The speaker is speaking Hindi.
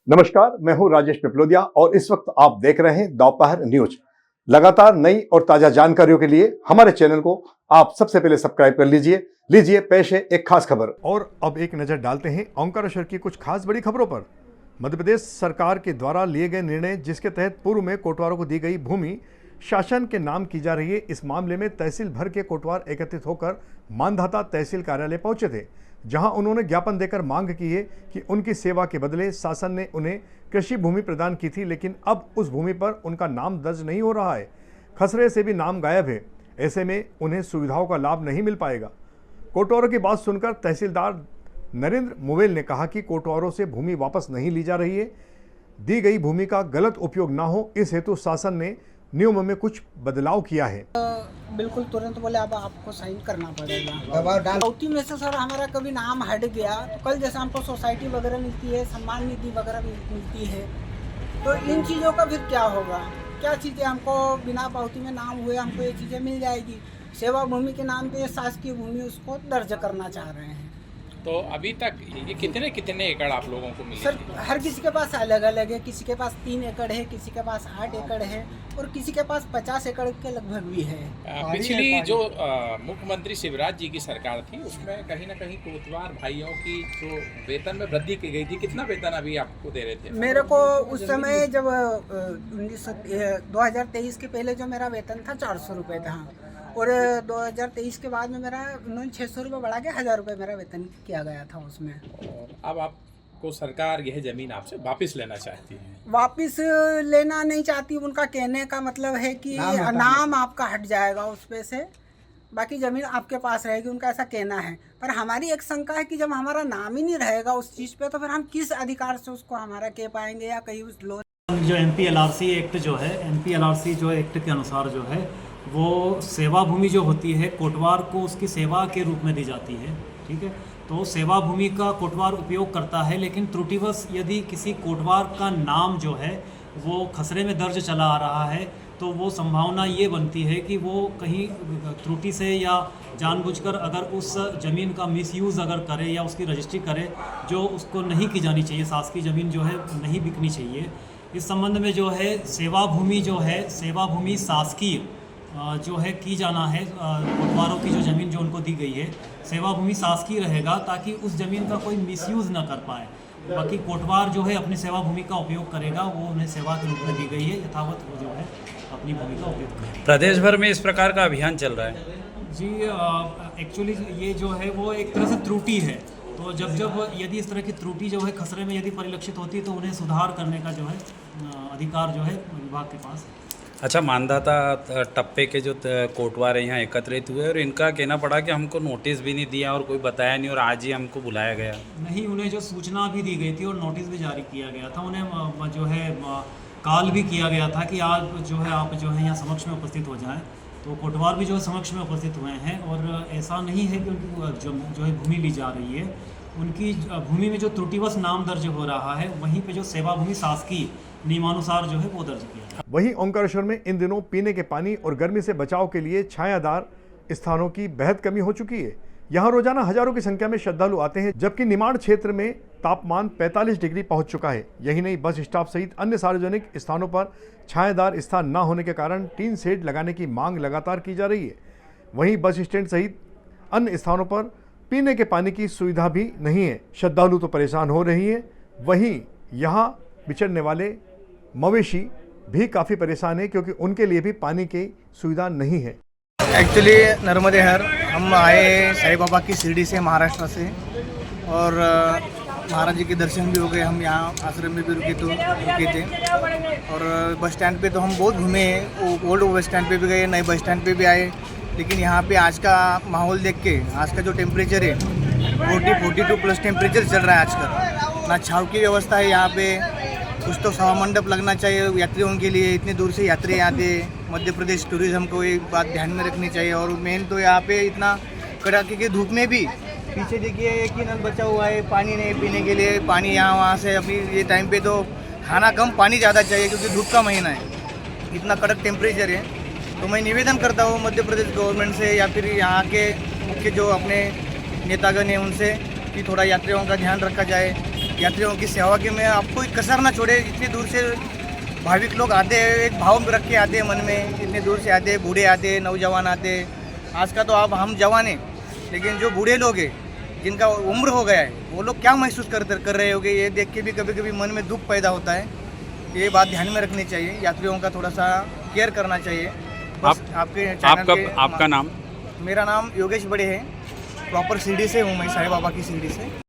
नमस्कार, मैं हूं राजेश पिपलोदिया और इस वक्त आप देख रहे हैं दोपहर न्यूज। लगातार नई और ताजा जानकारियों के लिए हमारे चैनल को आप सबसे पहले सब्सक्राइब कर लीजिए पेश है एक खास खबर। और अब एक नजर डालते हैं ओंकारेश्वर की कुछ खास बड़ी खबरों पर। मध्य प्रदेश सरकार के द्वारा लिए गए निर्णय, जिसके तहत पूर्व में कोटवारों को दी गई भूमि शासन के नाम की जा रही है। इस मामले में तहसील भर के कोटवार एकत्रित होकर मानधाता तहसील कार्यालय पहुंचे थे, जहां उन्होंने ज्ञापन देकर मांग की है कि उनकी सेवा के बदले शासन ने उन्हें कृषि भूमि प्रदान की थी, लेकिन अब उस भूमि पर उनका नाम दर्ज नहीं हो रहा है। खसरे से भी नाम गायब है। ऐसे में उन्हें सुविधाओं का लाभ नहीं मिल पाएगा। कोटवारों की बात सुनकर तहसीलदार नरेंद्र मुवेल ने कहा कि कोटवारों से भूमि वापस नहीं ली जा रही है। दी गई भूमि का गलत उपयोग ना हो, इस हेतु शासन ने नियमों में कुछ बदलाव किया है। बिल्कुल तुरंत बोले अब आपको साइन करना पड़ेगा। पावती में से सर हमारा कभी नाम हट गया तो कल जैसे हमको सोसाइटी वगैरह मिलती है, सम्मान निधि वगैरह मिलती है, तो इन चीज़ों का फिर क्या होगा? क्या चीज़ें हमको बिना पावती में नाम हुए हमको ये चीज़ें मिल जाएगी। सेवा भूमि के नाम पे शासकीय भूमि उसको दर्ज करना चाह रहे हैं। तो अभी तक ये कितने एकड़ आप लोगों को मिले? सर हर किसी के पास अलग अलग है। किसी के पास 3 एकड़ है, किसी के पास 8 एकड़ है और किसी के पास 50 एकड़ के लगभग भी है। पिछली जो मुख्यमंत्री शिवराज जी की सरकार थी, उसमें कहीं ना कहीं कोटवार भाइयों की जो वेतन में वृद्धि की गई थी। कितना वेतन अभी आपको दे रहे थे? मेरे को उस समय जब 2023 के पहले जो मेरा वेतन था 400 रुपये था और 2023 के बाद में मेरा उन्होंने 600 रुपये बढ़ा के 1000 रुपये मेरा वेतन किया गया था उसमें। अब आपको सरकार यह ज़मीन आपसे वापस लेना चाहती है? वापस लेना नहीं चाहती। उनका कहने का मतलब है कि नाम आपका हट जाएगा उस पे से, बाकी ज़मीन आपके पास रहेगी, उनका ऐसा कहना है। पर हमारी एक शंका है कि जब हमारा नाम ही नहीं रहेगा उस चीज़ पे, तो फिर हम किस अधिकार से उसको हमारा कह पाएंगे या कहीं उस लोन। जो MPLRC एक्ट जो है, MPLRC जो एक्ट के अनुसार जो है वो सेवा भूमि जो होती है कोटवार को उसकी सेवा के रूप में दी जाती है। ठीक है, तो सेवा भूमि का कोटवार उपयोग करता है, लेकिन त्रुटिवश यदि किसी कोटवार का नाम जो है वो खसरे में दर्ज चला आ रहा है, तो वो संभावना ये बनती है कि वो कहीं त्रुटि से या जानबूझकर अगर उस ज़मीन का मिसयूज़ अगर करे या उसकी रजिस्ट्री करे जो उसको नहीं की जानी चाहिए, शासकीय ज़मीन जो है नहीं बिकनी चाहिए। इस संबंध में जो है सेवा भूमि जो है, सेवा भूमि शासकीय जो है की जाना है। कोटवारों की जो ज़मीन जो उनको दी गई है सेवा भूमि शासकीय रहेगा, ताकि उस ज़मीन का कोई मिसयूज़ ना कर पाए। बाकी कोटवार जो है अपनी सेवा भूमि का उपयोग करेगा, वो उन्हें सेवा के रूप में दी गई है, यथावत वो जो है अपनी भूमि का उपयोग करेगा। प्रदेश भर में इस प्रकार का अभियान चल रहा है जी। एक्चुअली ये जो है वो एक तरह से त्रुटि है, तो जब यदि इस तरह की त्रुटि जो है खसरे में यदि परिलक्षित होती है तो उन्हें सुधार करने का जो है अधिकार जो है विभाग के पास है। अच्छा, मानधाता टप्पे के जो कोटवार यहाँ एकत्रित हुए और इनका कहना पड़ा कि हमको नोटिस भी नहीं दिया और कोई बताया नहीं और आज ही हमको बुलाया गया। नहीं, उन्हें जो सूचना भी दी गई थी और नोटिस भी जारी किया गया था, उन्हें जो है कॉल भी किया गया था कि आज जो है आप जो है यहाँ समक्ष में उपस्थित हो जाएं। तो कोटवार भी जो है समक्ष में उपस्थित हुए हैं और ऐसा नहीं है कि उनकी जो है भूमि ली जा रही है। उनकी भूमि में जो त्रुटिवश नाम दर्ज हो रहा है, वहीं पे जो सेवा भूमि शासकीय नियमानुसार जो है वो दर्ज किया। वहीं ओंकारेश्वर में इन दिनों पीने के पानी और गर्मी से बचाव के लिए छायादार स्थानों की बेहद कमी हो चुकी है। यहाँ रोजाना हजारों की संख्या में श्रद्धालु आते हैं, जबकि निमाड़ क्षेत्र में तापमान 45 डिग्री पहुंच चुका है। यही नहीं, बस स्टॉप सहित अन्य सार्वजनिक स्थानों पर छायादार स्थान न होने के कारण टीन शेड लगाने की मांग लगातार की जा रही है। वहीं बस स्टैंड सहित अन्य स्थानों पर पीने के पानी की सुविधा भी नहीं है। श्रद्धालु तो परेशान हो रही है, वहीं यहाँ विचरने वाले मवेशी भी काफ़ी परेशान है, क्योंकि उनके लिए भी पानी की सुविधा नहीं है। एक्चुअली नर्मदे हर हम आए साईं बाबा की शिरडी से, महाराष्ट्र से, और महाराज जी के दर्शन भी हो गए। हम यहाँ आश्रम में भी रुके थे और बस स्टैंड पे तो हम बहुत घूमे हैं। ओल्ड बस स्टैंड पे भी गए, नए बस स्टैंड पे भी आए, लेकिन यहाँ पे आज का माहौल देख के, आज का जो टेम्परेचर है 42 प्लस टेम्परेचर चल रहा है आजकल। ना छाव की व्यवस्था है यहाँ पे, कुछ तो सभा मंडप लगना चाहिए यात्रियों के लिए। इतने दूर से यात्री आते, मध्य प्रदेश टूरिज्म को एक बात ध्यान में रखनी चाहिए। और मेन तो यहाँ पे इतना कड़ाके की धूप में भी पीछे देखिए एक ही नल बचा हुआ है पानी नहीं पीने के लिए। पानी यहाँ वहाँ से अभी ये टाइम पे तो खाना कम पानी ज़्यादा चाहिए, क्योंकि धूप का महीना है, इतना कड़क टेम्परेचर है। तो मैं निवेदन करता हूँ मध्य प्रदेश गवर्नमेंट से या फिर यहाँ के मुख्य जो अपने नेतागण हैं उनसे कि थोड़ा यात्रियों का ध्यान रखा जाए। यात्रियों की सेवा के में आपको कोई कसर ना छोड़े। इतनी दूर से भाविक लोग आते हैं, एक भाव रख के आते हैं मन में, इतनी दूर से आते हैं, बूढ़े आते हैं, नौजवान आते हैं। आज का तो आप हम जवान हैं, लेकिन जो बूढ़े लोग हैं जिनका उम्र हो गया है, वो लोग क्या महसूस कर रहे होंगे, ये देख के भी कभी कभी मन में दुख पैदा होता है। ये बात ध्यान में रखनी चाहिए, यात्रियों का थोड़ा सा केयर करना चाहिए। बस आपके चैनल आपका नाम? मेरा नाम योगेश बड़े है, प्रॉपर शिरडी से हूँ मैं, साईं बाबा की शिरडी से।